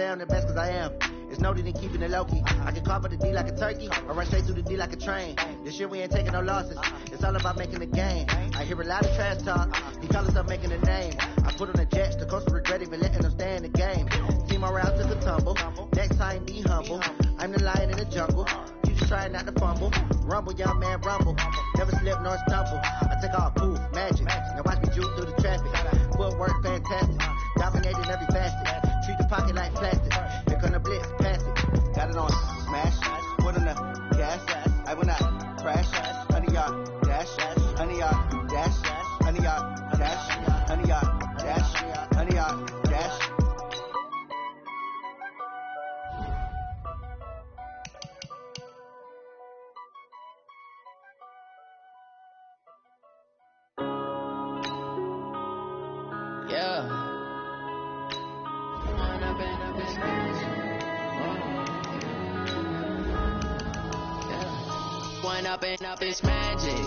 say I'm the best cause I am. It's noted in keeping it low-key. I can carve up the D like a turkey, or run straight through the D like a train. This year we ain't taking no losses. It's all about making the game. I hear a lot of trash talk. He call us up making a name. I put on the jets, the coach will regret even letting them stay in the game. Team morale took a tumble. Next time be humble. I'm the lion in the jungle. You just trying not to fumble. Rumble, young man, rumble. Never slip nor stumble. I take all poof, magic. Now watch me juke through the traffic. Footwork fantastic. Dominating every facet. Treat the pocket like plastic. Here come the blitz, pass it. Got it on smash. Put on the gas. I will not crash. 100-yard dash. 100-yard dash. 100-yard dash. 100-yard dash. 100-yard dash. Up it's magic.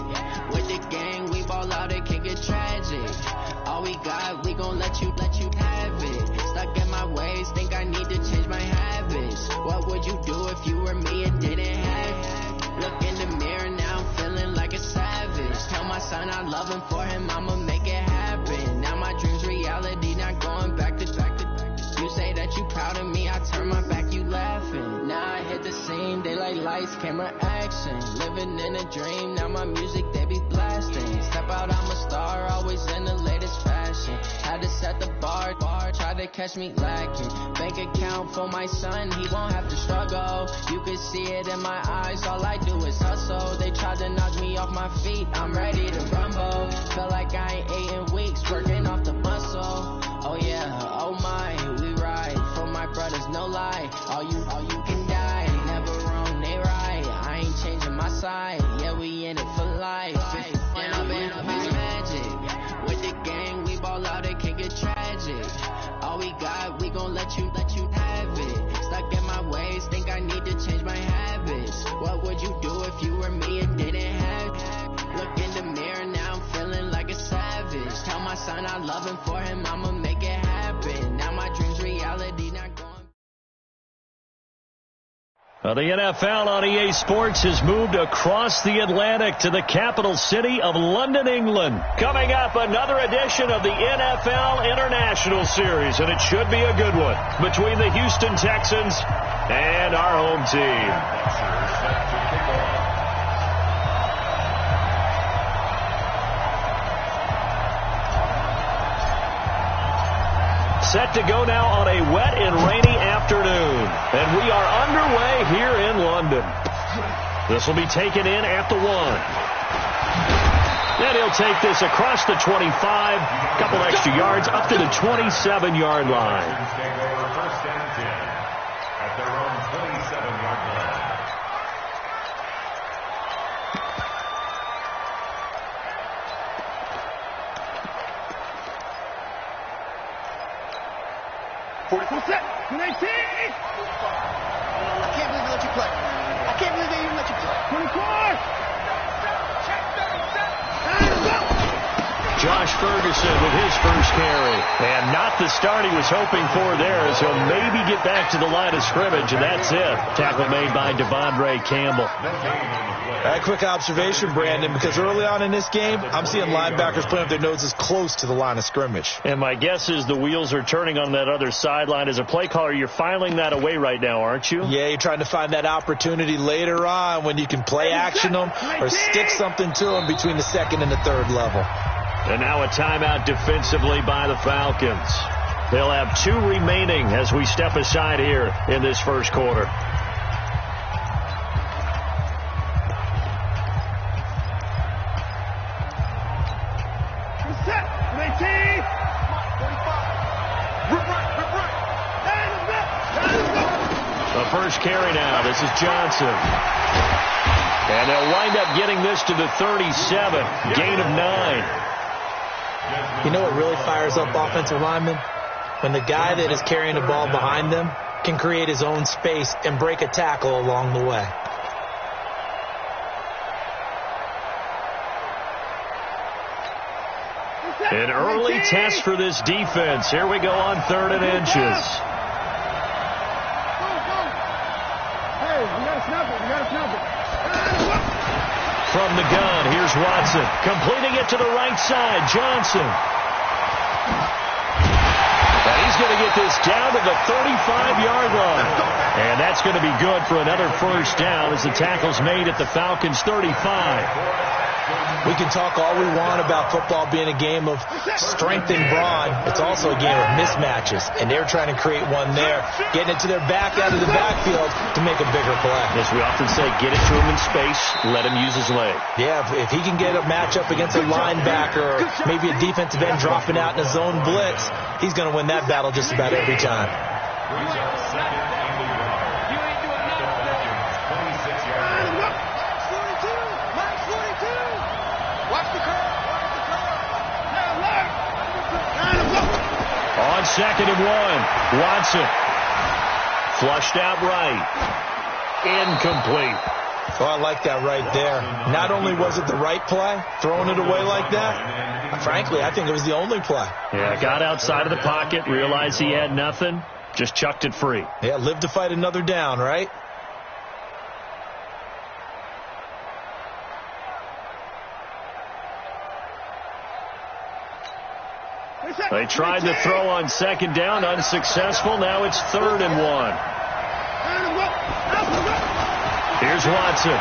With the gang, we ball out, it can get tragic. All we got, we gon' let you have it. Stuck in my ways, think I need to change my habits. What would you do if you were me and didn't have it? Look in the mirror, now I'm feeling like a savage. Tell my son I love him, for him I'ma make it happen. Now my dream's reality, not going back to. You say that you proud of me, I turn my back, you laughing. Now I hit the scene, they like lights, camera, action. Living in a dream, now my music, they be blasting. Step out, I'm a star, always in the latest fashion. Had to set the bar, try to catch me lacking. Bank account for my son, he won't have to struggle. You can see it in my eyes, all I do is hustle. They tried to knock me off my feet, I'm ready to rumble. Feel like I ain't ate in weeks, working off the muscle. Oh yeah, oh my, we ride for my brothers, no lie. All you can die, never wrong, they right. I ain't changing my side, yeah, we in it for life. Down, it's magic. With the gang, we ball out, it can get tragic. All we got, we gon' let you have it. Stuck in my ways, think I need to change my habits. What would you do if you were me and didn't have it? Look in the mirror, now I'm feeling like a savage. Tell my son I love him, for him I'ma make it happen. Now my dream's reality, not going. The NFL on EA Sports has moved across the Atlantic to the capital city of London, England. Coming up, another edition of the NFL International Series, and it should be a good one, between the Houston Texans and our home team. Set to go now on a wet and rainy afternoon, and we are underway here in London. This will be taken in at the 1. And he'll take this across the 25, a couple extra yards up to the 27-yard line. First and 10 at their own 27-yard line. Set. 19. I can't believe they let you play. I can't believe they even let you play. 24. Josh Ferguson with his first carry. And not the start he was hoping for there, as he'll maybe get back to the line of scrimmage, and that's it. Tackle made by Devondre Campbell. A quick observation, Brandon, because early on in this game, I'm seeing linebackers putting up their noses close to the line of scrimmage. And my guess is the wheels are turning on that other sideline. As a play caller, you're filing that away right now, aren't you? Yeah, you're trying to find that opportunity later on when you can play action them or stick something to them between the second and the third level. And now a timeout defensively by the Falcons. They'll have 2 remaining as we step aside here in this first quarter. The first carry now. This is Johnson. And they'll wind up getting this to the 37. Gain of 9. You know what really fires up offensive linemen? When the guy that is carrying the ball behind them can create his own space and break a tackle along the way. An early test for this defense. Here we go on 3rd and inches. from the gun. Here's Watson, completing it to the right side. Johnson. And he's going to get this down to the 35-yard line. And that's going to be good for another first down as the tackle's made at the Falcons' 35. We can talk all we want about football being a game of strength and brawn. It's also a game of mismatches, and they're trying to create one there, getting it to their back out of the backfield to make a bigger play. As we often say, get it to him in space, let him use his leg. Yeah, if he can get a matchup against a linebacker or maybe a defensive end dropping out in a zone blitz, he's going to win that battle just about every time. On 2nd and 1, Watson. Flushed out right. Incomplete. Oh, I like that right there. Not only was it the right play, throwing it away like that, frankly, I think it was the only play. Yeah, got outside of the pocket, realized he had nothing, just chucked it free. Yeah, live to fight another down, right? They tried to throw on 2nd down, unsuccessful. Now it's 3rd and 1. Here's Watson.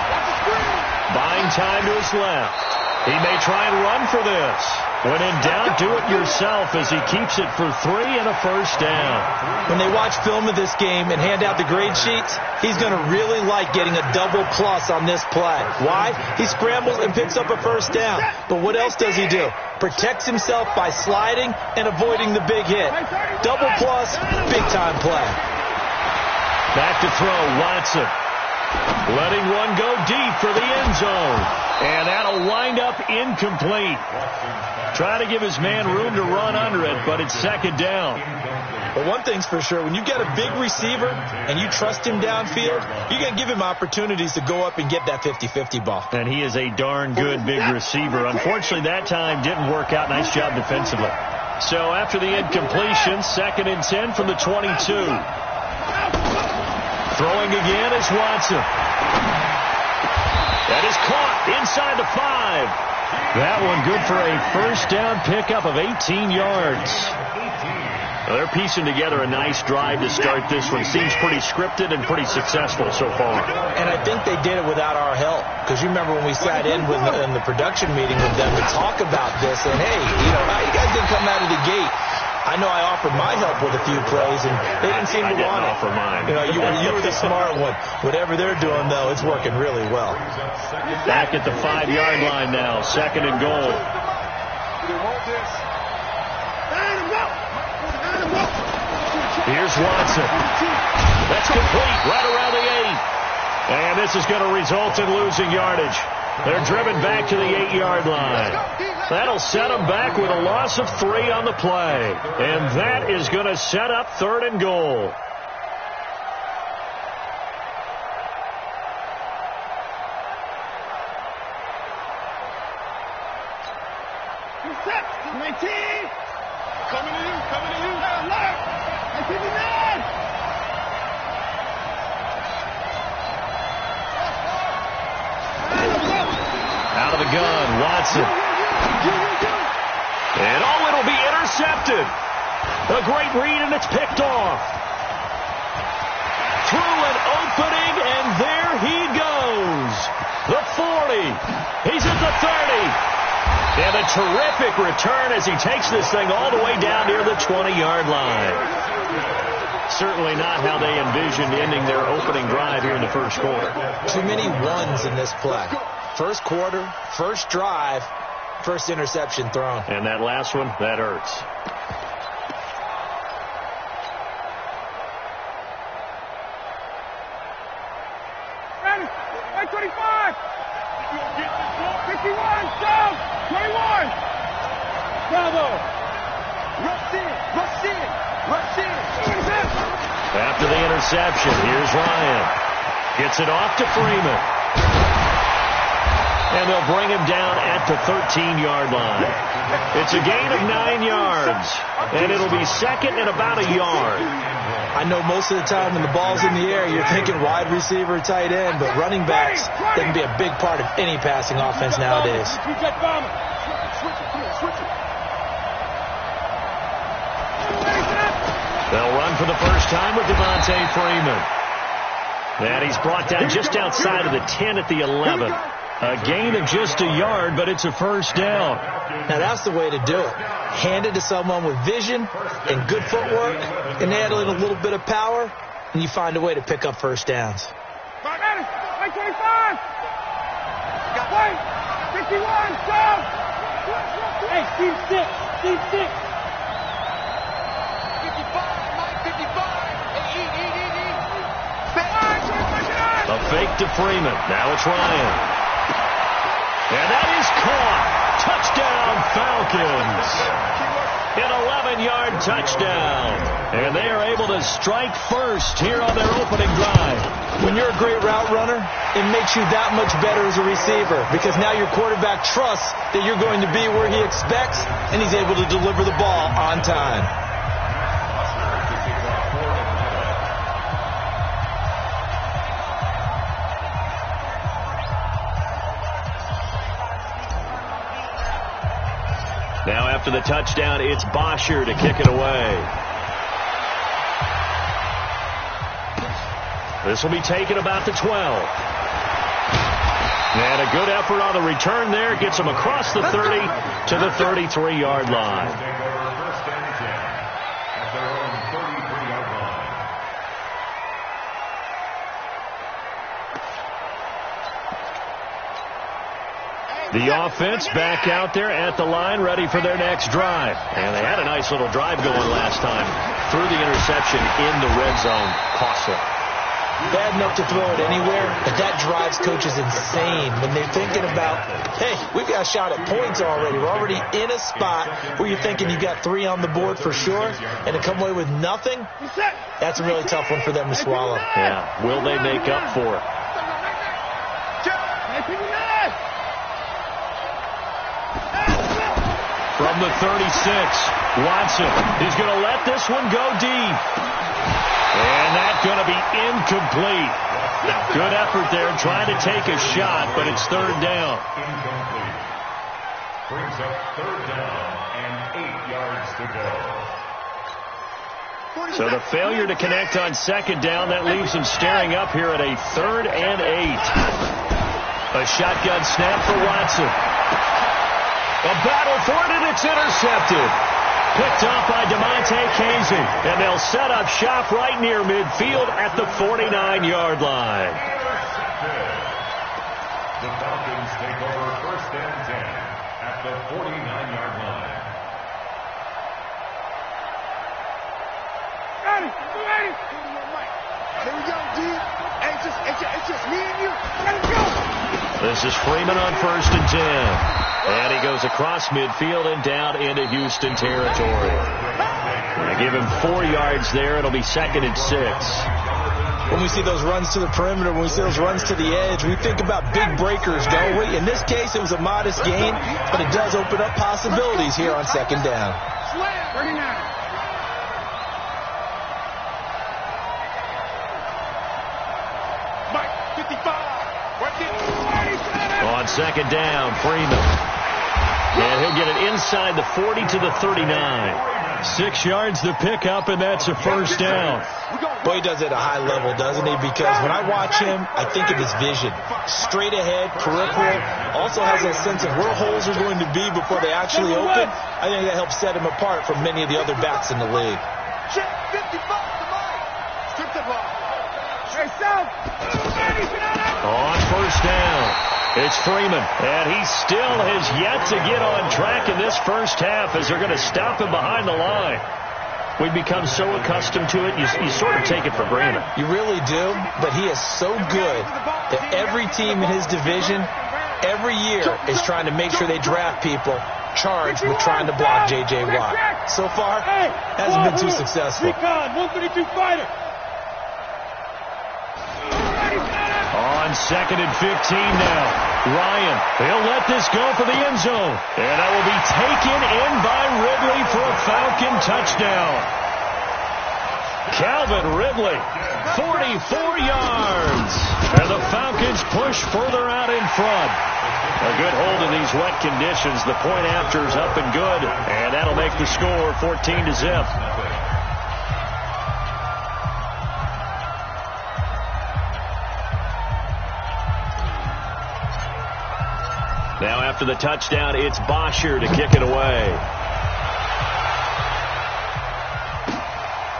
Buying time to his left. He may try and run for this. When in doubt, do it yourself as he keeps it for 3 and a first down. When they watch film of this game and hand out the grade sheets, he's going to really like getting a double plus on this play. Why? He scrambles and picks up a first down. But what else does he do? Protects himself by sliding and avoiding the big hit. Double plus, big time play. Back to throw, Watson. Letting one go deep for the end zone. And that'll wind up incomplete. Try to give his man room to run under it, but it's 2nd down. But one thing's for sure, when you get a big receiver and you trust him downfield, you're going to give him opportunities to go up and get that 50-50 ball. And he is a darn good big receiver. Unfortunately, that time didn't work out. Nice job defensively. So after the incompletion, 2nd and 10 from the 22. Throwing again is Watson. That is caught inside the 5. That one good for a first down pickup of 18 yards. Well, they're piecing together a nice drive to start this one. Seems pretty scripted and pretty successful so far. And I think they did it without our help. Because you remember when we sat in the production meeting with them to talk about this. And, hey, how you guys didn't come out of the gate? I know I offered my help with a few plays, and they didn't seem to want it. Offer mine. You were the smart one. Whatever they're doing, though, it's working really well. Back at the 5-yard line now, 2nd and goal. Here's Watson. That's complete right around the 8. And this is going to result in losing yardage. They're driven back to the 8-yard line. That'll set them back with a loss of 3 on the play. And that is going to set up 3rd and goal. Out of the gun, Watson. And it'll be intercepted. A great read, and it's picked off. Through an opening, and there he goes. The 40. He's at the 30. And a terrific return as he takes this thing all the way down near the 20-yard line. Certainly not how they envisioned ending their opening drive here in the first quarter. Too many ones in this play. First quarter, first drive, first interception thrown. And that last one, that hurts. Ready? 25. 51. Down. 21. Bravo. Rush in. Rush in. Rush in. After the interception, here's Ryan. Gets it off to Freeman. And they'll bring him down at the 13-yard line. It's a gain of 9 yards, and it'll be second and about a yard. I know most of the time when the ball's in the air, you're thinking wide receiver, tight end, but running backs can be a big part of any passing offense nowadays. They'll run for the first time with Devontae Freeman. And he's brought down just outside of the 10 at the 11. A gain of just a yard, but it's a first down. Now that's the way to do it. Hand it to someone with vision and good footwork, and add in a little bit of power, and you find a way to pick up first downs. 25! 51! Go! Hey, team 6! Team 6! 55! Mike, 55! A fake to Freeman. Now it's Ryan. And that is caught. Touchdown, Falcons. An 11-yard touchdown. And they are able to strike first here on their opening drive. When you're a great route runner, it makes you that much better as a receiver because now your quarterback trusts that you're going to be where he expects, and he's able to deliver the ball on time. Now after the touchdown, it's Bosher to kick it away. This will be taken about the 12. And a good effort on the return there. Gets him across the 30 to the 33-yard line. The offense back out there at the line, ready for their next drive. And they had a nice little drive going last time. Threw the interception in the red zone. Costly. Bad enough to throw it anywhere, but that drives coaches insane when they're thinking about, hey, we've got a shot at points already. We're already in a spot where you're thinking you got 3 on the board for sure, and to come away with nothing, that's a really tough one for them to swallow. Yeah, will they make up for it? From the 36, Watson is going to let this one go deep. And that's going to be incomplete. Good effort there trying to take a shot, but it's third down. Incomplete. Brings up third down and 8 yards to go. So the failure to connect on second down, that leaves him staring up here at a 3rd and 8. A shotgun snap for Watson. A battle for it, and it's intercepted. Picked off by DeMonte Casey. And they'll set up shop right near midfield at the 49-yard line. The Falcons take over 1st and 10 at the 49-yard line. Ready? Here we go, D. It's just me and you. Let's go. This is Freeman on 1st and 10. And he goes across midfield and down into Houston territory. I give him 4 yards there. It'll be 2nd and 6. When we see those runs to the perimeter, when we see those runs to the edge, we think about big breakers, don't we? In this case, it was a modest gain, but it does open up possibilities here on 2nd down. 39. On 2nd down, Freeman. And he'll get it inside the 40 to the 39. 6 yards to pick up, and that's a first down. Boy, he does it at a high level, doesn't he? Because when I watch him, I think of his vision. Straight ahead, peripheral. Also has a sense of where holes are going to be before they actually open. I think that helps set him apart from many of the other backs in the league. Check 55 to Mike. Strip the ball. Hey, South. On 1st down. It's Freeman, and he still has yet to get on track in this first half as they're going to stop him behind the line. We've become so accustomed to it, you sort of take it for granted. You really do, but he is so good that every team in his division, every year, is trying to make sure they draft people charged with trying to block J.J. Watt. So far, hasn't been too successful. 132 fighter. On 2nd and 15 now. Ryan, he'll let this go for the end zone. And that will be taken in by Ridley for a Falcon touchdown. Calvin Ridley, 44 yards. And the Falcons push further out in front. A good hold in these wet conditions. The point after's up and good. And that'll make the score 14-0. Now after the touchdown, it's Bosher to kick it away.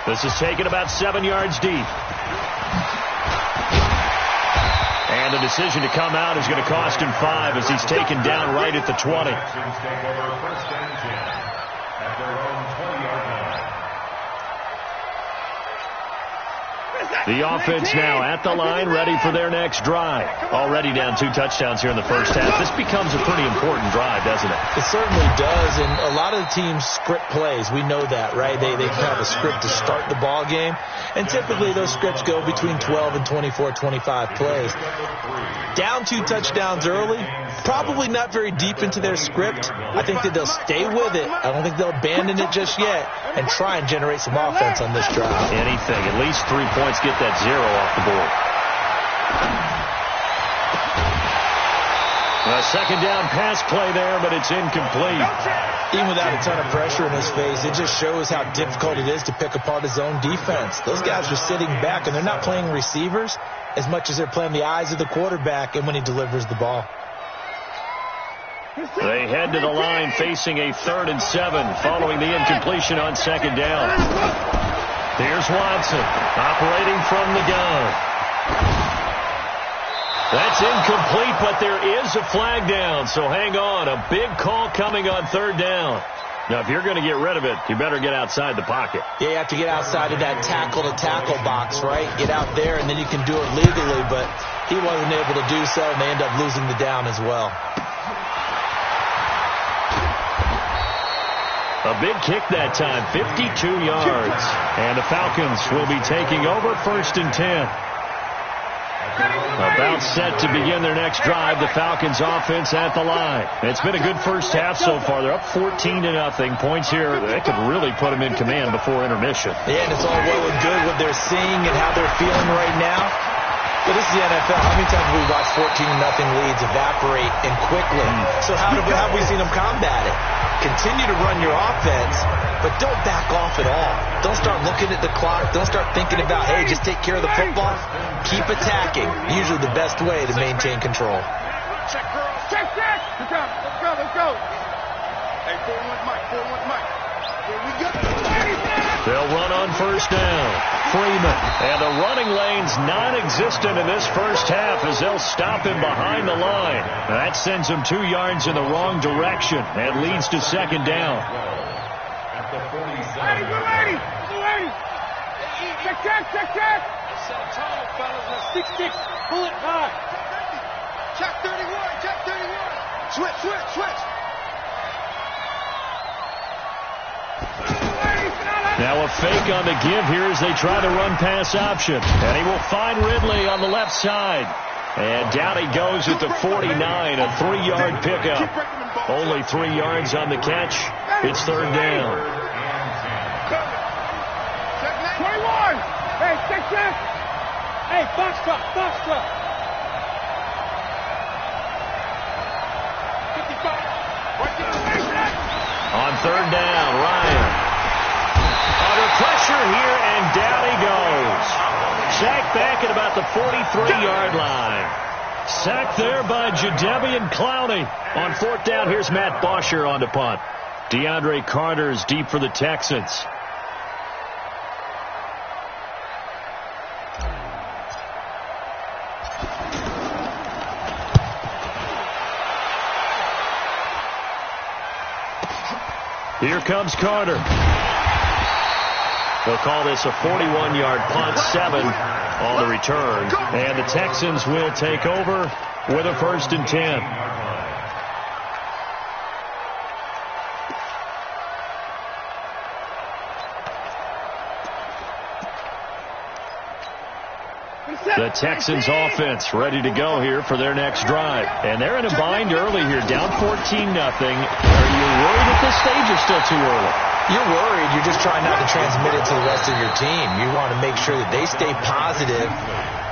This is taken about 7 yards deep. And the decision to come out is going to cost him 5 as he's taken down right at the 20. The offense now at the line, ready for their next drive. Already down 2 touchdowns here in the first half. This becomes a pretty important drive, doesn't it? It certainly does, and a lot of the teams script plays. We know that, right? They have a script to start the ball game, and typically those scripts go between 12 and 24, 25 plays. Down 2 touchdowns early, probably not very deep into their script. I think that they'll stay with it. I don't think they'll abandon it just yet and try and generate some offense on this drive. Anything, at least 3 points, get that 0 off the board. A second down pass play there, but it's incomplete. Even without a ton of pressure in his face, it just shows how difficult it is to pick apart his own defense. Those guys are sitting back, and they're not playing receivers as much as they're playing the eyes of the quarterback and when he delivers the ball. They head to the line facing a 3rd and 7 following the incompletion on second down. Here's Watson operating from the gun. That's incomplete, but there is a flag down, so hang on. A big call coming on 3rd down. Now, if you're going to get rid of it, you better get outside the pocket. Yeah, you have to get outside of that tackle-to-tackle box, right? Get out there, and then you can do it legally, but he wasn't able to do so, and they end up losing the down as well. A big kick that time, 52 yards. And the Falcons will be taking over 1st and 10. About set to begin their next drive, the Falcons offense at the line. It's been a good first half so far. They're up 14-0. Points here, they could really put them in command before intermission. Yeah, and it's all well and good what they're seeing and how they're feeling right now. But this is the NFL. How many times have we watched 14-0 leads evaporate and quickly? So how have we seen them combat it? Continue to run your offense, but don't back off at all. Don't start looking at the clock. Don't start thinking about, hey, just take care of the football. Keep attacking. Usually the best way to maintain control. Check, girls. Check. Good job. Let's go. Hey, 4-1 Mike. Here we go. They'll run on 1st down. Freeman. And the running lane's non-existent in this first half as they'll stop him behind the line. That sends him 2 yards in the wrong direction and leads to 2nd down. Ready. Check. Set a tall, fellas. 6-6. Pull it high. Check 31. Switch. Now a fake on the give here as they try to run pass option. And he will find Ridley on the left side. And down he goes at the 49, a 3-yard pickup. Only 3 yards on the catch. It's 3rd down. 21. Hey, check. Hey, box truck. 55. On 3rd down, Ryan. Under pressure here, and down he goes. Sacked back at about the 43-yard line. Sacked there by Jadeveon Clowney. On 4th down, here's Matt Bosher on the punt. DeAndre Carter's deep for the Texans. Here comes Carter. They'll call this a 41-yard punt, 7 on the return. And the Texans will take over with a 1st and 10. The Texans offense ready to go here for their next drive. And they're in a bind early here, down 14-0. Are you worried at this stage or still too early? You're worried. You're just trying not to transmit it to the rest of your team. You want to make sure that they stay positive.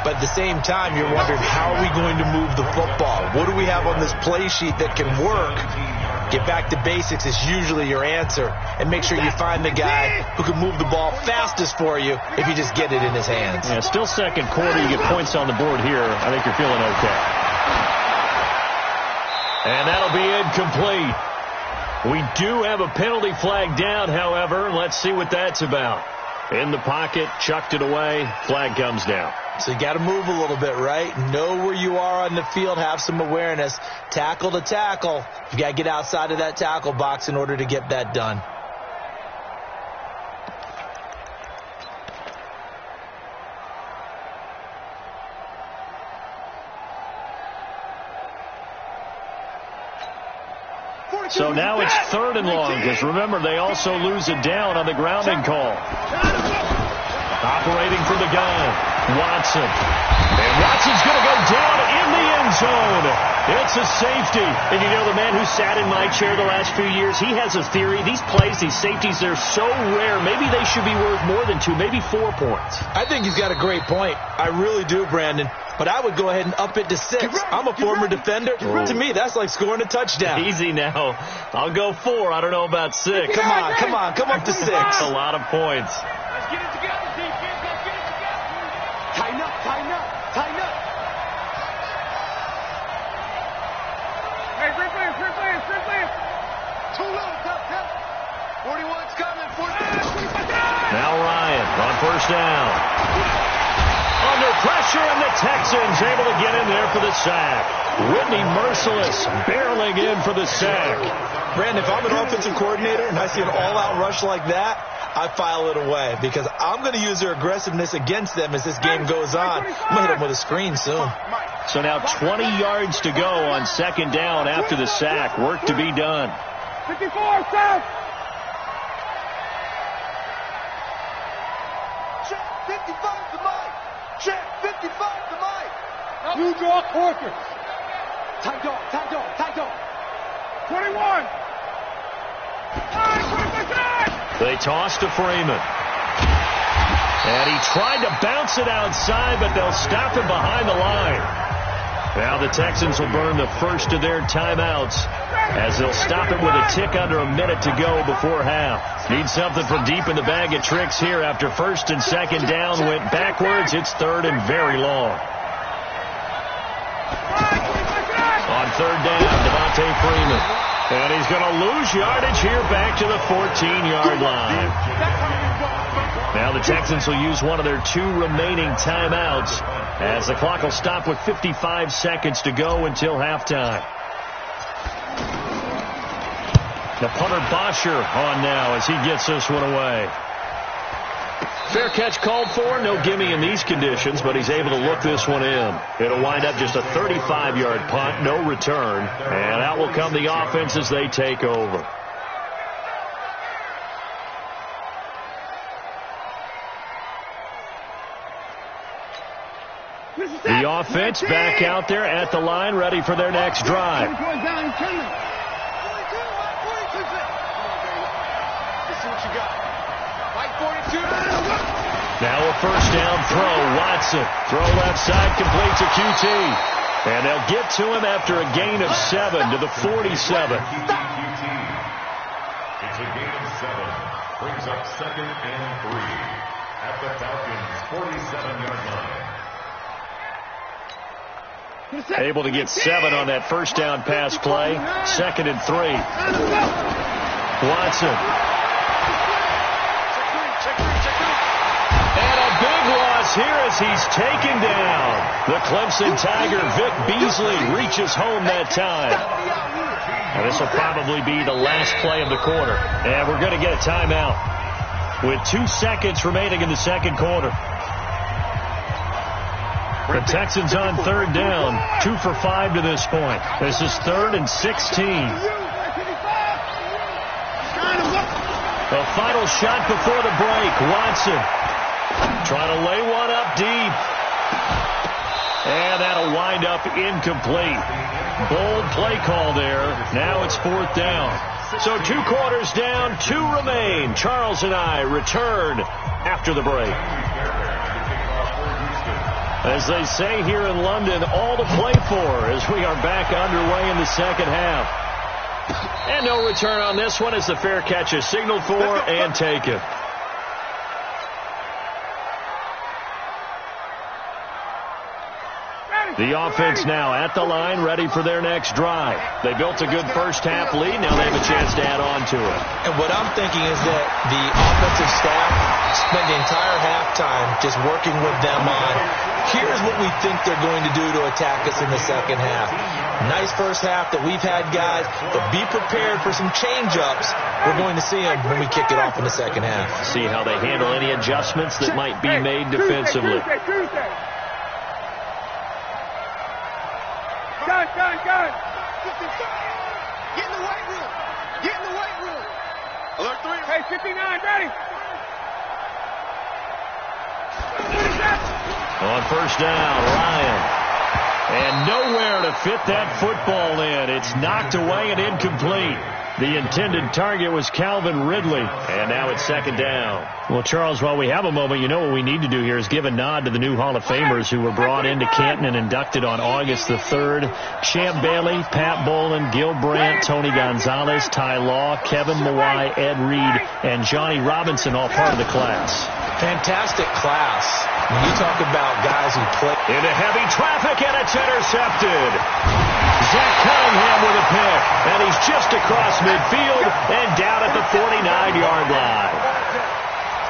But at the same time, you're wondering, how are we going to move the football? What do we have on this play sheet that can work? Get back to basics is usually your answer. And make sure you find the guy who can move the ball fastest for you if you just get it in his hands. Yeah, still second quarter. You get points on the board here. I think you're feeling okay. And that'll be incomplete. We do have a penalty flag down, however. Let's see what that's about. In the pocket, chucked it away. Flag comes down. So you got to move a little bit, right? Know where you are on the field. Have some awareness. Tackle to tackle. You got to get outside of that tackle box in order to get that done. So now it's 3rd and long, because remember, they also lose it down on the grounding call. Operating for the gun, Watson. And Watson's going to go down in the end zone. It's a safety. And you know, the man who sat in my chair the last few years, he has a theory. These plays, these safeties, they're so rare. Maybe they should be worth more than 2, maybe 4 points. I think he's got a great point. I really do, Brandon. But I would go ahead and up it to 6. I'm a former defender. To me, that's like scoring a touchdown. Easy now. I'll go 4. I don't know about 6. Come on. Come up to 6. That's a lot of points. Let's get it together, defense. Let's get it together. Tighten up. Hey, free players. Too low, top. 41's coming. 41. Now Ryan on first down. Under pressure, and the Texans able to get in there for the sack. Whitney Merciless barreling in for the sack. Brandon, if I'm an offensive coordinator and I see an all-out rush like that, I file it away because I'm going to use their aggressiveness against them as this game goes on. I'm going to hit them with a screen soon. So now 20 yards to go on 2nd down after the sack. Work to be done. 54, South. 55 to Mike. Check, 55 to Mike. Blue draw, Corker. Tight dog. 21. They toss to Freeman. And he tried to bounce it outside, but they'll stop him behind the line. Now the Texans will burn the first of their timeouts as they'll stop it with a tick under a minute to go before half. Need something from deep in the bag of tricks here after 1st and 2nd down went backwards. It's 3rd and very long. On 3rd down, Devontae Freeman. And he's going to lose yardage here back to the 14-yard line. Now the Texans will use one of their 2 remaining timeouts as the clock will stop with 55 seconds to go until halftime. The punter Bosher on now as he gets this one away. Fair catch called for. No gimme in these conditions, but he's able to look this one in. It'll wind up just a 35-yard punt, no return. And out will come the offense as they take over. The offense back out there at the line, ready for their next drive. Now a first down throw. Watson. Throw left side, completes a QT. And they'll get to him after a gain of 7 to the 47. It's a gain of 7. Brings up 2nd and 3 at the Falcons' 47-yard line. Able to get 7 on that first down pass play. 2nd and 3. Watson. And a big loss here as he's taken down. The Clemson Tiger, Vic Beasley, reaches home that time. And this will probably be the last play of the quarter. And we're going to get a timeout with 2 seconds remaining in the 2nd quarter. The Texans on 3rd down, 2 for 5 to this point. This is 3rd and 16. The final shot before the break. Watson trying to lay one up deep. will wind up incomplete. Bold play call there. Now it's 4th down. So 2 quarters down, 2 remain. Charles and I return after the break. As they say here in London, all to play for as we are back underway in the second half. And no return on this one as the fair catch is signaled for and taken. The offense now at the line, ready for their next drive. They built a good first half lead. Now they have a chance to add on to it. And what I'm thinking is that the offensive staff spent the entire halftime just working with them on, here's what we think they're going to do to attack us in the second half. Nice first half that we've had, guys, but be prepared for some change-ups. We're going to see them when we kick it off in the second half. See how they handle any adjustments that might be made defensively. Gun. Get in the weight room. Get in the weight room. Alert 3. Hey, 59, ready. On first down, Ryan. And nowhere to fit that football in. It's knocked away and incomplete. The intended target was Calvin Ridley. And now it's 2nd down. Well, Charles, while we have a moment, you know what we need to do here is give a nod to the new Hall of Famers who were brought into Canton and inducted on August the 3rd. Champ Bailey, Pat Bolin, Gil Brandt, Tony Gonzalez, Ty Law, Kevin Mawai, Ed Reed, and Johnny Robinson, all part of the class. Fantastic class. When you talk about guys who play into heavy traffic, and it's intercepted. Zach Cunningham with a pick, and he's just across midfield and down at the 49-yard line.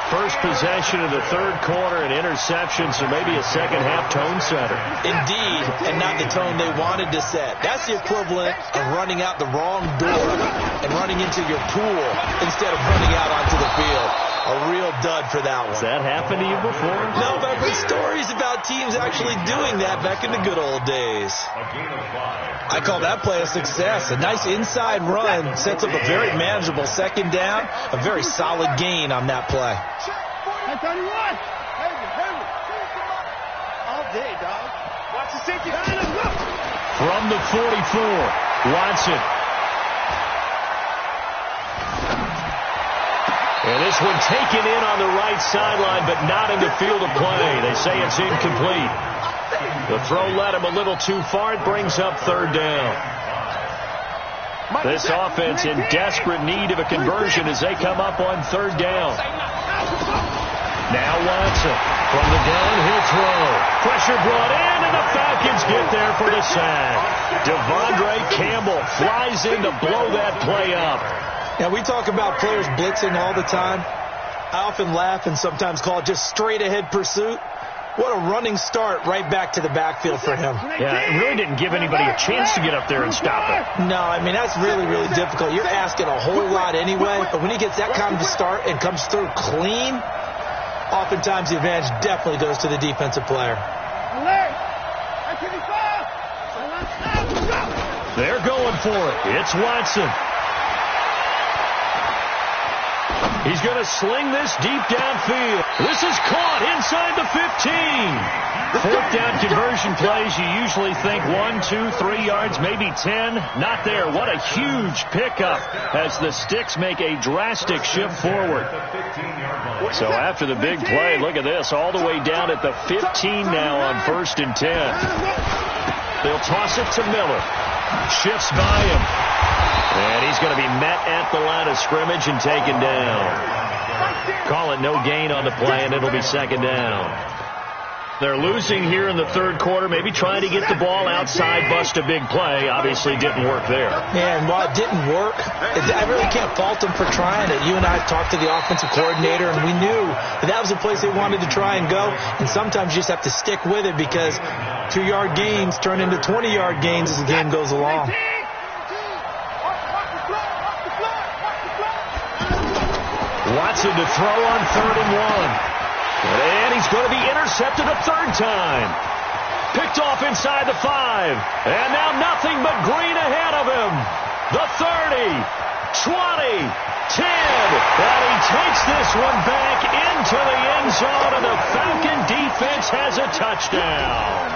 First possession of the 3rd quarter, an interception, so maybe a second-half tone setter. Indeed, and not the tone they wanted to set. That's the equivalent of running out the wrong door and running into your pool instead of running out onto the field. A real dud for that one. Has that happened to you before? No, but I've heard stories about teams actually doing that back in the good old days. I call that play a success. A nice inside run sets up a very manageable 2nd down. A very solid gain on that play. All day, dog. Watch the safety. From the 44, Watson. And this one taken in on the right sideline, but not in the field of play. They say it's incomplete. The throw led him a little too far. It brings up 3rd down. This offense in desperate need of a conversion as they come up on 3rd down. Now Watson from the downhill throw. Pressure brought in, and the Falcons get there for the sack. Devondre Campbell flies in to blow that play up. Now, we talk about players blitzing all the time. I often laugh and sometimes call it just straight-ahead pursuit. What a running start right back to the backfield for him. Yeah, it really didn't give anybody a chance to get up there and stop it. No, I mean, that's really, really difficult. You're asking a whole lot anyway, but when he gets that kind of a start and comes through clean, oftentimes the advantage definitely goes to the defensive player. They're going for it. It's Watson. He's going to sling this deep downfield. This is caught inside the 15. 4th down conversion plays, you usually think 1, 2, 3 yards, maybe 10. Not there. What a huge pickup as the Sticks make a drastic shift forward. So after the big play, look at this, all the way down at the 15 now on 1st and 10. They'll toss it to Miller. Shifts by him. And he's going to be met at the line of scrimmage and taken down. Call it no gain on the play, and it'll be 2nd down. They're losing here in the 3rd quarter, maybe trying to get the ball outside, bust a big play. Obviously didn't work there. Yeah, and while it didn't work, I really can't fault them for trying it. You and I talked to the offensive coordinator, and we knew that was the place they wanted to try and go. And sometimes you just have to stick with it because 2-yard gains turn into 20-yard gains as the game goes along. Watson to throw on 3rd and 1. And he's going to be intercepted a 3rd time. Picked off inside the 5. And now nothing but green ahead of him. The 30, 20, 10. And he takes this one back into the end zone, and the Falcon defense has a touchdown.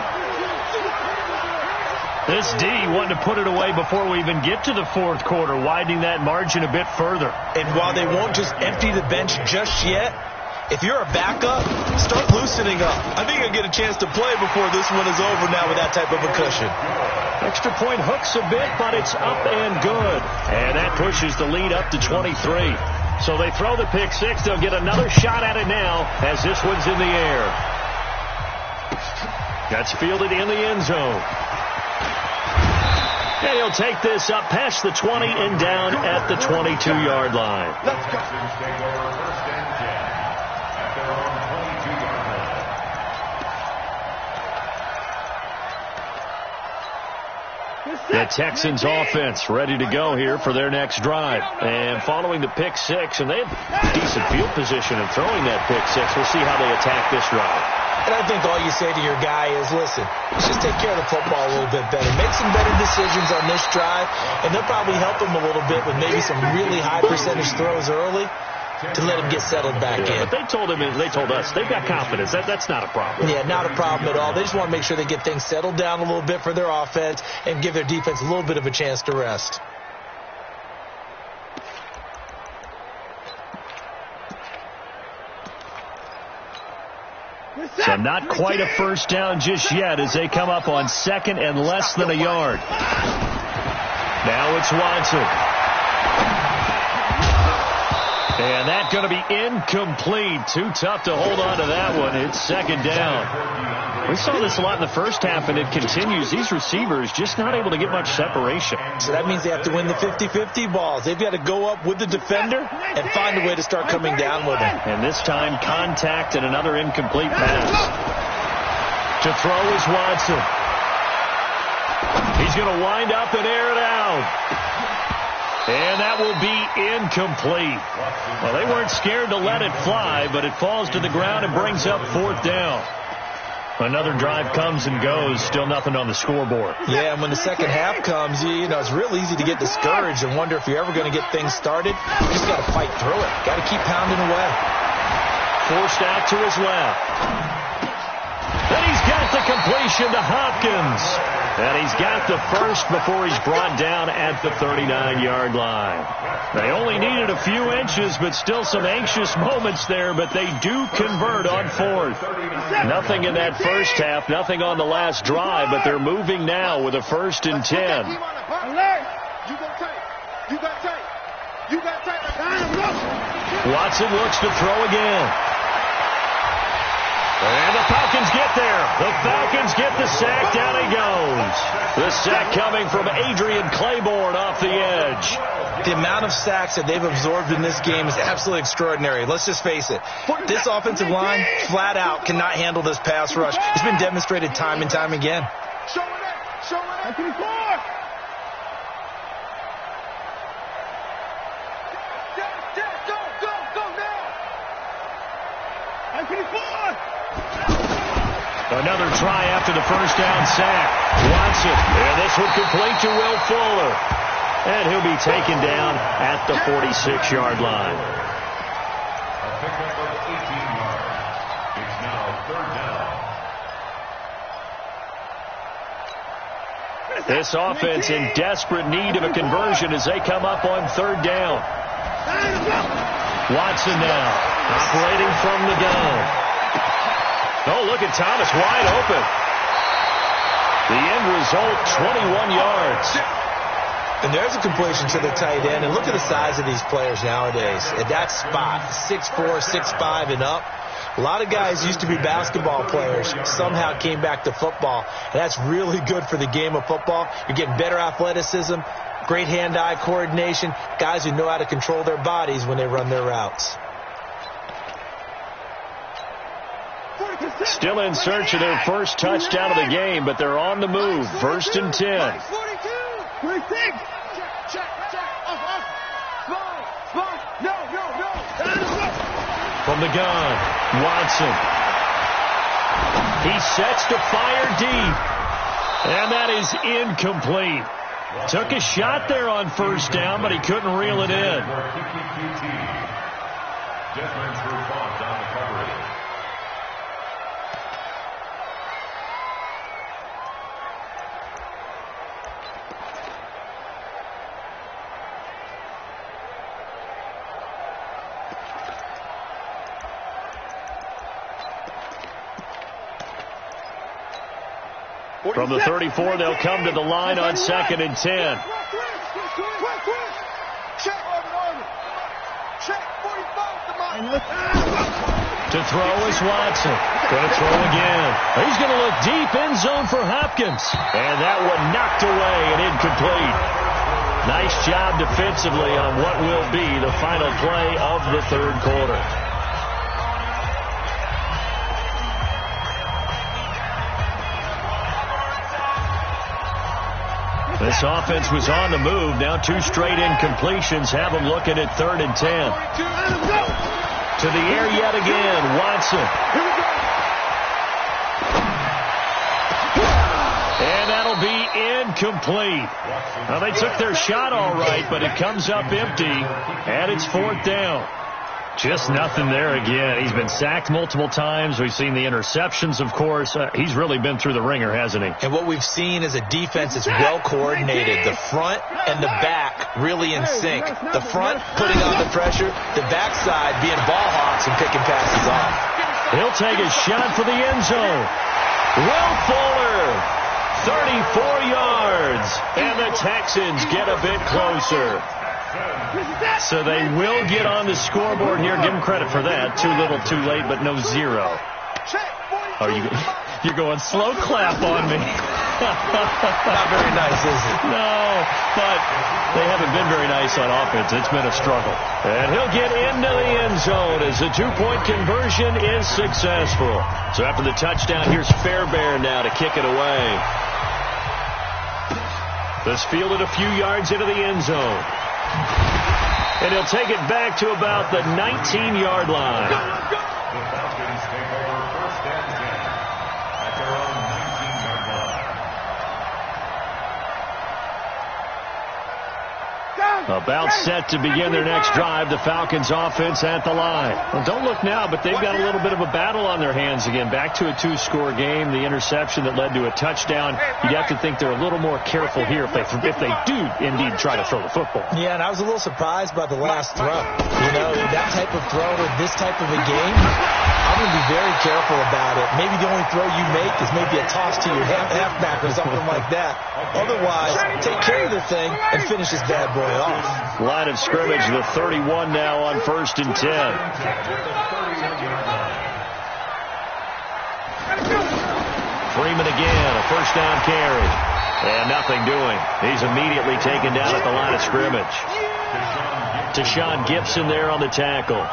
This D wanted to put it away before we even get to the fourth quarter, widening that margin a bit further. And while they won't just empty the bench just yet, if you're a backup, start loosening up. I think you'll get a chance to play before this one is over now with that type of a cushion. Extra point hooks a bit, but it's up and good. And that pushes the lead up to 23. So they throw the pick six. They'll get another shot at it now as this one's in the air. That's fielded in the end zone. And he'll take this up past the 20 and down at the 22-yard line. Let's go. The Texans offense ready to go here for their next drive. And following the pick six, and they have decent field position in throwing that pick six. We'll see how they attack this drive. And I think all you say to your guy is, listen, let's just take care of the football a little bit better. Make some better decisions on this drive, and they'll probably help him a little bit with maybe some really high percentage throws early to let him get settled back in. But they told us they've got confidence. That's not a problem. Yeah, not a problem at all. They just want to make sure they get things settled down a little bit for their offense and give their defense a little bit of a chance to rest. So not quite a first down just yet as they come up on second and less than a yard. Now it's Watson. And that's going to be incomplete. Too tough to hold on to that one. It's second down. We saw this a lot in the first half, and it continues. These receivers just not able to get much separation. So that means they have to win the 50-50 balls. They've got to go up with the defender and find a way to start coming down with him. And this time, contact and another incomplete pass. To throw is Watson. He's going to wind up and air it out. And that will be incomplete. Well, they weren't scared to let it fly, but it falls to the ground and brings up fourth down. Another drive comes and goes, still nothing on the scoreboard. Yeah, and when the second half comes, you know, it's real easy to get discouraged and wonder if you're ever going to get things started. You just got to fight through it. Got to keep pounding away. Forced out to his left. And he's got the completion to Hopkins. And he's got the first before he's brought down at the 39-yard line. They only needed a few inches, but still some anxious moments there, but they do convert on fourth. Nothing in that first half, nothing on the last drive, but they're moving now with a 1st and 10. Watson looks to throw again. And the Falcons get there. The Falcons get the sack. Down he goes. The sack coming from Adrian Claiborne off the edge. The amount of sacks that they've absorbed in this game is absolutely extraordinary. Let's just face it. This offensive line, flat out, cannot handle this pass rush. It's been demonstrated time and time again. Show it. Another try after the first down sack. Watson, and this one complete to Will Fuller. And he'll be taken down at the 46-yard line. A pickup of 18 yards. It's now 3rd down. This offense in desperate need of a conversion as they come up on 3rd down. Watson now, operating from the gun. Oh, look at Thomas, wide open. The end result, 21 yards. And there's a completion to the tight end. And look at the size of these players nowadays. At that spot, 6'4", 6'5", and up. A lot of guys used to be basketball players, somehow came back to football. And that's really good for the game of football. You're getting better athleticism, great hand-eye coordination, guys who know how to control their bodies when they run their routes. Still in search of their first touchdown of the game, but they're on the move. 1st and 10. 46. From the gun, Watson. He sets to fire deep. And that is incomplete. Took a shot there on 1st down, but he couldn't reel it in. From the 34, they'll come to the line on 2nd and 10. To throw is Watson. Going to throw again. He's going to look deep end zone for Hopkins. And that one knocked away and incomplete. Nice job defensively on what will be the final play of the third quarter. This offense was on the move. Now 2 straight incompletions have them looking at 3rd and 10. To the air yet again, Watson. And that'll be incomplete. Well, they took their shot all right, but it comes up empty, and it's 4th down. Just nothing there again. He's been sacked multiple times. We've seen the interceptions, of course. He's really been through the ringer, hasn't he? And what we've seen is a defense that's well coordinated. The front and the back really in sync. The front putting on the pressure. The backside being ball hawks and picking passes off. He'll take a shot for the end zone. Will Fuller, 34 yards. And the Texans get a bit closer. So they will get on the scoreboard here. Give them credit for that. Too little, too late, but no 0. Oh, you're going slow clap on me. Not very nice, is it? No, but they haven't been very nice on offense. It's been a struggle. And he'll get into the end zone as the 2-point conversion is successful. So after the touchdown, here's Fairbairn now to kick it away. This fielded a few yards into the end zone. And he'll take it back to about the 19-yard line. The Falcons take over 1st and 10 at their own 19-yard line. About set to begin their next drive. The Falcons offense at the line. Well, don't look now, but they've got a little bit of a battle on their hands again. Back to a 2-score game. The interception that led to a touchdown. You'd have to think they're a little more careful here if they do indeed try to throw the football. Yeah, and I was a little surprised by the last throw. You know, that type of throw in this type of a game, I'm going to be very careful about it. Maybe the only throw you make is maybe a toss to your halfback or something like that. Otherwise, take care of the thing and finish this bad boy off. Line of scrimmage, the 31 now on 1st and 10. Freeman again, a 1st down carry. And nothing doing. He's immediately taken down at the line of scrimmage. Tashawn Gibson there on the tackle.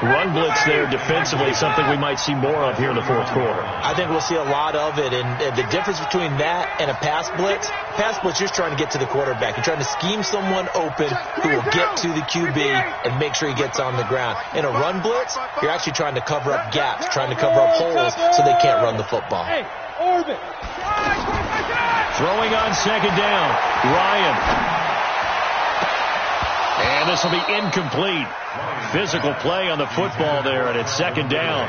Run blitz there defensively, something we might see more of here in the 4th quarter. I think we'll see a lot of it, and the difference between that and a pass blitz, you're trying to get to the quarterback. You're trying to scheme someone open who will get to the QB and make sure he gets on the ground. In a run blitz, you're actually trying to cover up gaps, trying to cover up holes so they can't run the football. Throwing on 2nd down, Ryan. And this will be incomplete. Physical play on the football there, and it's 2nd down.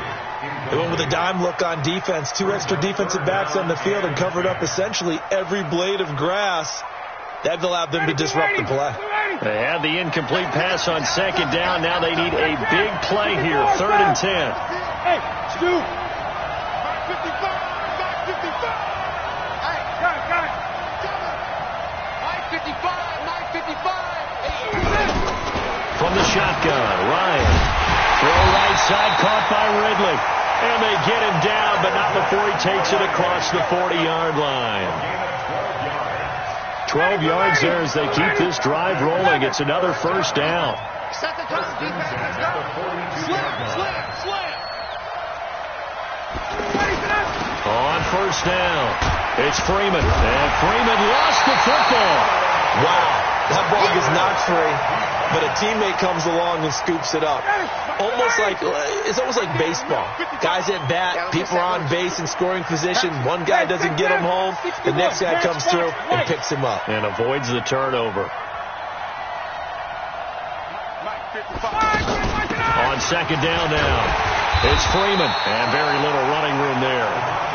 They went with a dime look on defense. 2 extra defensive backs on the field and covered up essentially every blade of grass. That allowed them to disrupt the play. They had the incomplete pass on 2nd down. Now they need a big play here, 3rd and 10. Hey, Stu. 555. 555. Hey, got it. 955. From the shotgun, Ryan. Throw right side, caught by Ridley. And they get him down, but not before he takes it across the 40-yard line. 12 yards there as they keep this drive rolling. It's another 1st down. On 1st down, it's Freeman. And Freeman lost the football. Wow, that ball gets knocked free, but a teammate comes along and scoops it up. It's almost like baseball. Guys at bat, people are on base in scoring position. One guy doesn't get him home. The next guy comes through and picks him up. And avoids the turnover. On 2nd down now, it's Freeman. And very little running room there.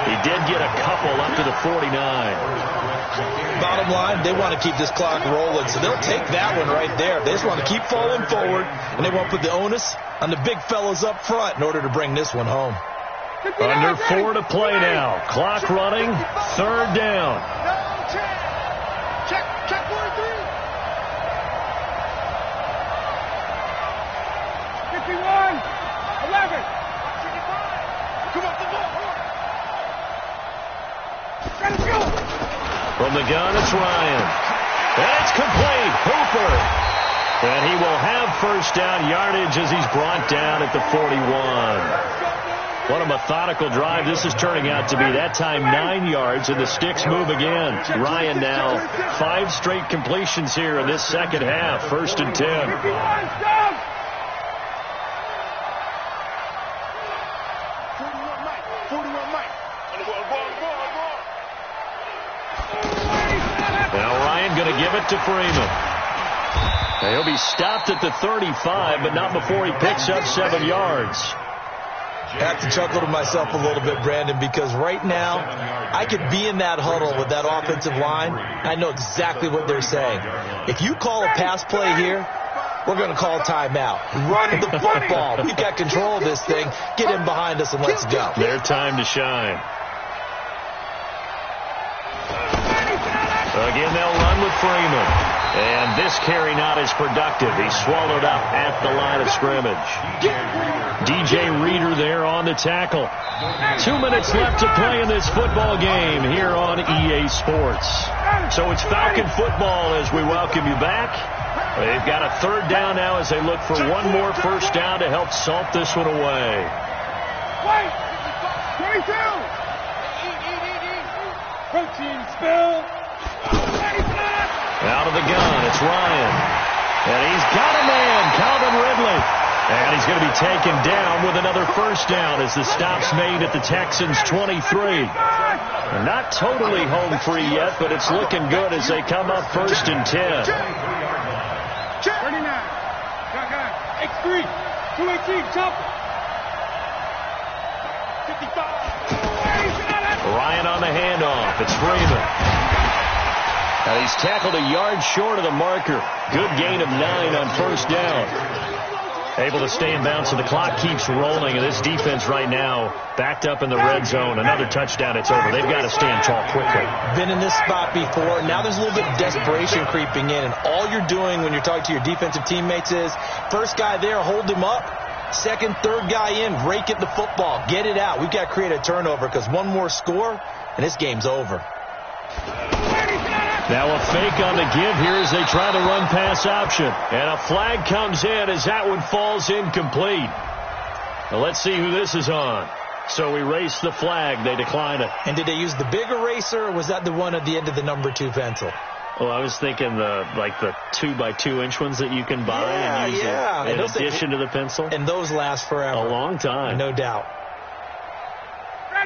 He did get a couple up to the 49. Bottom line, they want to keep this clock rolling, so they'll take that one right there. They just want to keep falling forward, and they want to put the onus on the big fellas up front in order to bring this one home. Under 4 to play now. Clock running. 3rd down. Check 43. 51. 11. Come on, the ball. Let's go. From the gun, it's Ryan. And it's complete. Hooper. And he will have 1st down yardage as he's brought down at the 41. What a methodical drive this is turning out to be. That time 9 yards, and the sticks move again. Ryan now 5 straight completions here in this second half. 1st and 10. 41 Mike. Now Ryan going to give it to Freeman. Now he'll be stopped at the 35, but not before he picks up 7 yards. I have to chuckle to myself a little bit, Brandon, because right now I could be in that huddle with that offensive line. I know exactly what they're saying. If you call a pass play here, we're going to call timeout. Run the football. We've got control of this thing. Get in behind us and let's go. Their time to shine. Again, they'll run with Freeman. And this carry not as productive. He's swallowed up at the line of scrimmage. DJ Reader there on the tackle. 2 minutes left to play in this football game here on EA Sports. So it's Falcon football as we welcome you back. They've got a 3rd down now as they look for one more 1st down to help salt this one away. 22. Protein spill. Out of the gun, it's Ryan. And he's got a man, Calvin Ridley. And he's going to be taken down with another 1st down as the stop's made at the Texans' 23. They're not totally home free yet, but it's looking good as they come up 1st and 10. 39. X3. 218. Jump. 55. Ryan on the handoff. It's Freeman. And he's tackled a yard short of the marker. Good gain of 9 on 1st down. Able to stay in bounds, so the clock keeps rolling. And this defense right now backed up in the red zone. Another touchdown, it's over. They've got to stand tall quickly. Been in this spot before. Now there's a little bit of desperation creeping in. And all you're doing when you're talking to your defensive teammates is, first guy there, hold him up. 2nd, 3rd guy in, rake at the football. Get it out. We've got to create a turnover because one more score, and this game's over. Now a fake on the give here as they try to run pass option. And a flag comes in as that one falls incomplete. Now let's see who this is on. So we erase the flag. They decline it. And did they use the big eraser, or was that the one at the end of the number 2 pencil? Well, I was thinking the 2x2-inch ones that you can buy and use in addition to the pencil. And those last forever. A long time. No doubt.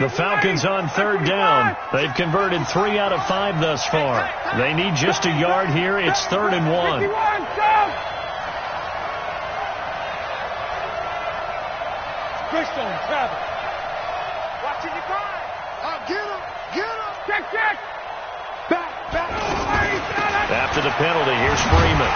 The Falcons on 3rd down. They've converted 3 out of 5 thus far. They need just a yard here. It's 3rd and 1. Christian, travel. Watching you grind. Get him. Check. Back. After the penalty, here's Freeman.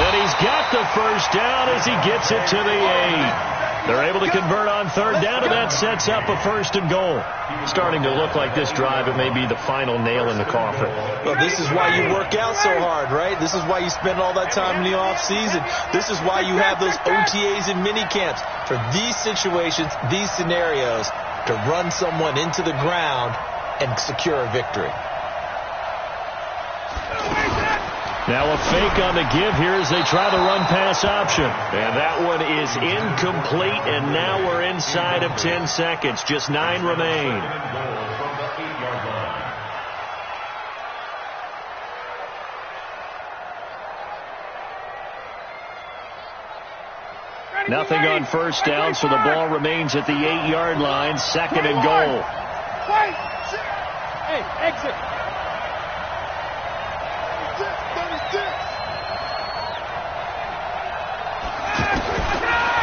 And he's got the 1st down as he gets it to the 8. They're able to convert on 3rd down, and that sets up a 1st and goal. Starting to look like this drive, it may be the final nail in the coffin. Well, this is why you work out so hard, right? This is why you spend all that time in the offseason. This is why you have those OTAs and mini camps. For these situations, these scenarios, to run someone into the ground and secure a victory. Now a fake on the give here as they try to run pass option. And that one is incomplete, and now we're inside of 10 seconds. Just 9 remain. Nothing on 1st down, so the ball remains at the 8-yard line. 2nd and goal. Hey, exit.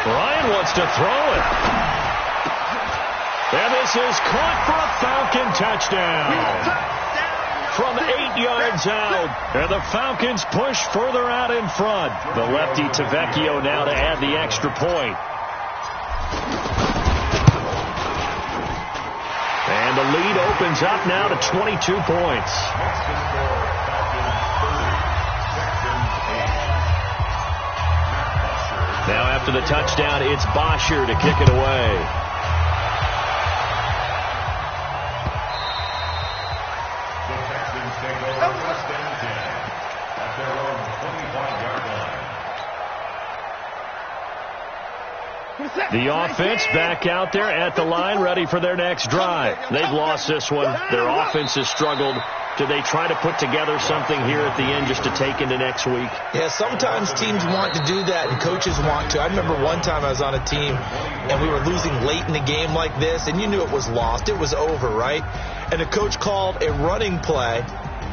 Ryan wants to throw it. And this is caught for a Falcon touchdown. From 8 yards out. And the Falcons push further out in front. The lefty Tavecchio now to add the extra point. And the lead opens up now to 22 points. Now after the touchdown, it's Bosher to kick it away. The offense back out there at the line, ready for their next drive. They've lost this one. Their offense has struggled. Do they try to put together something here at the end just to take into next week? Yeah, sometimes teams want to do that and coaches want to. I remember one time I was on a team and we were losing late in the game like this, and you knew it was lost. It was over, right? And the coach called a running play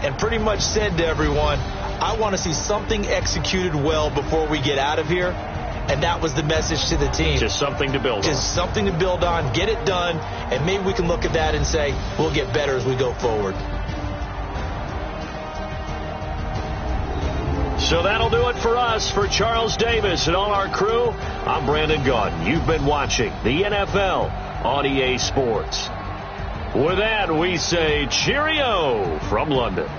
and pretty much said to everyone, I want to see something executed well before we get out of here. And that was the message to the team. Just something to build on. Just something to build on, get it done, and maybe we can look at that and say, we'll get better as we go forward. So that'll do it for us. For Charles Davis and all our crew, I'm Brandon Gaudin. You've been watching the NFL on EA Sports. With that, we say cheerio from London.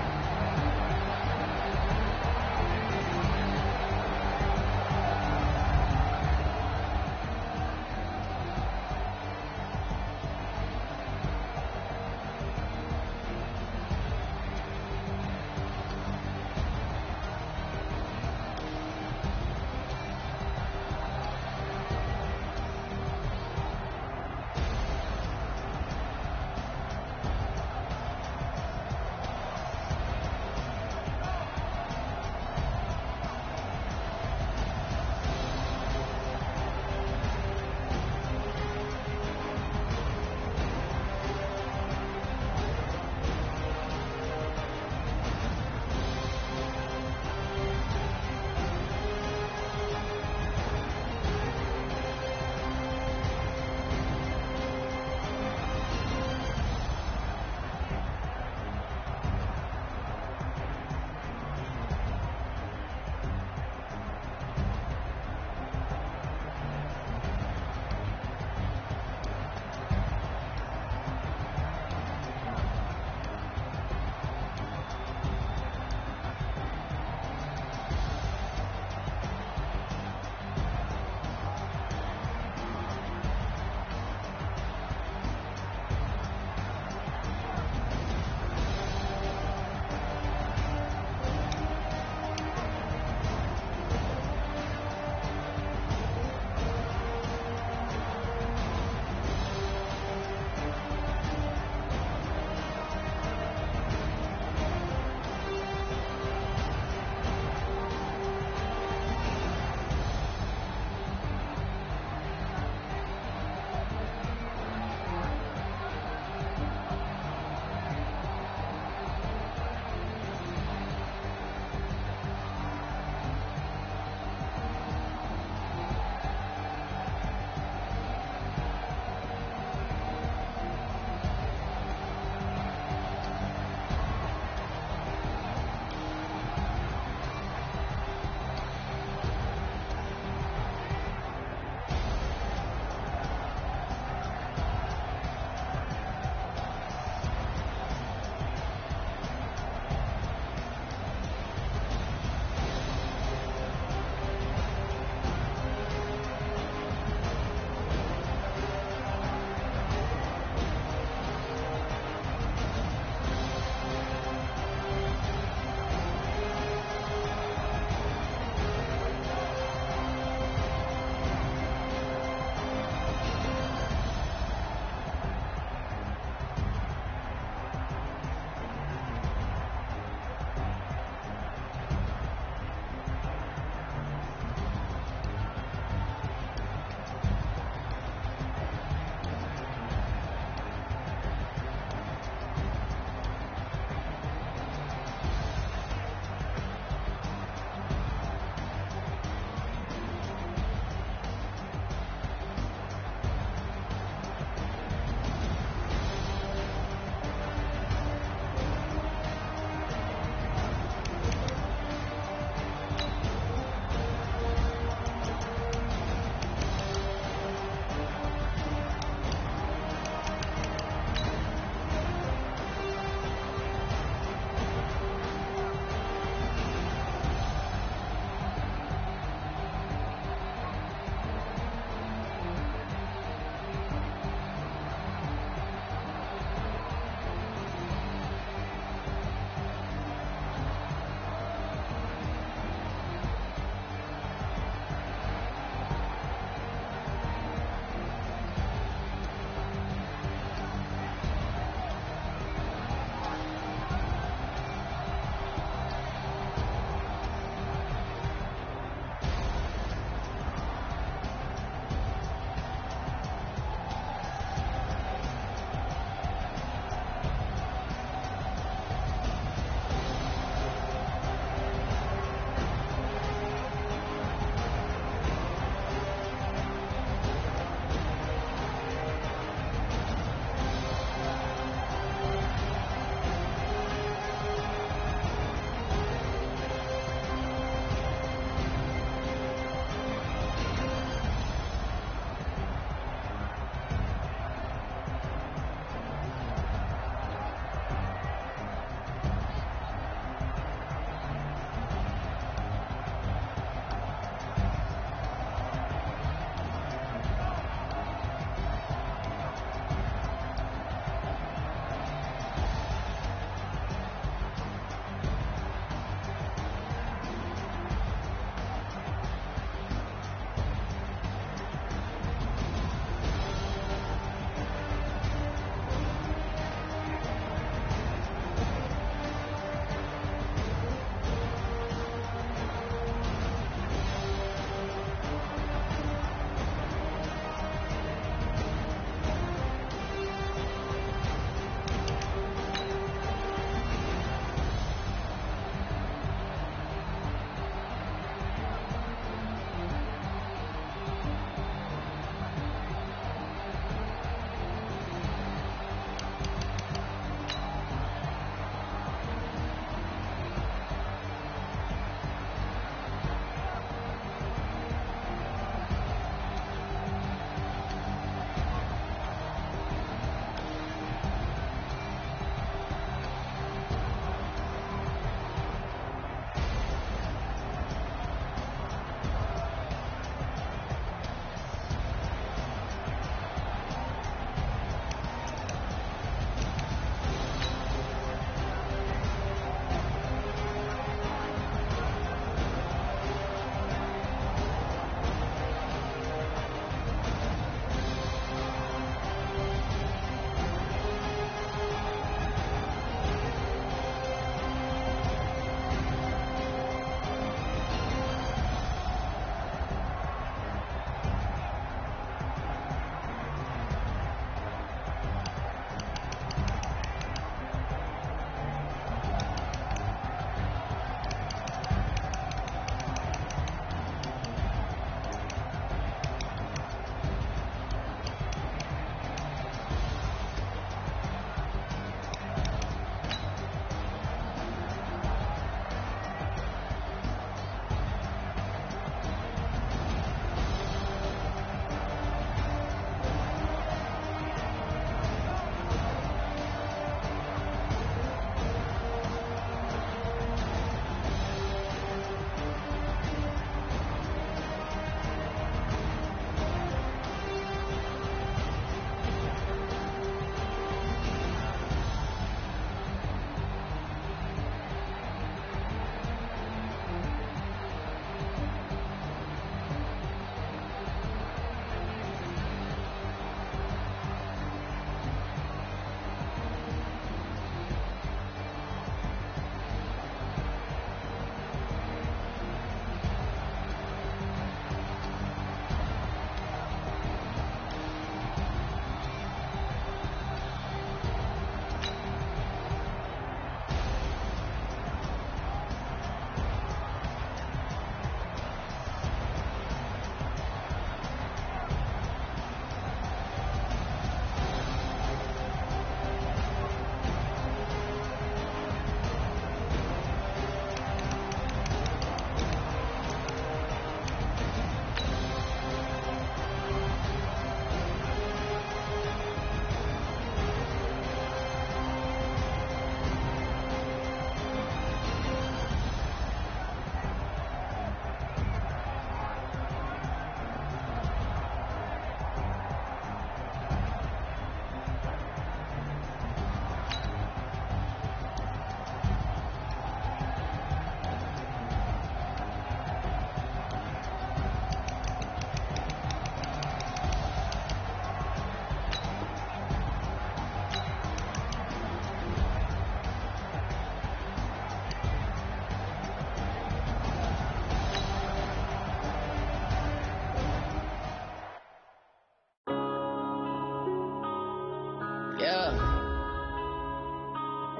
Yeah.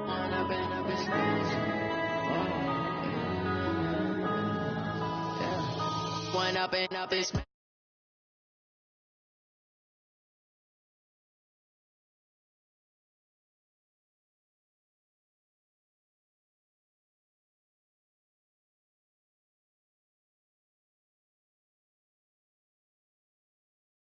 One up and up is smash. Yeah. One up and up is smash.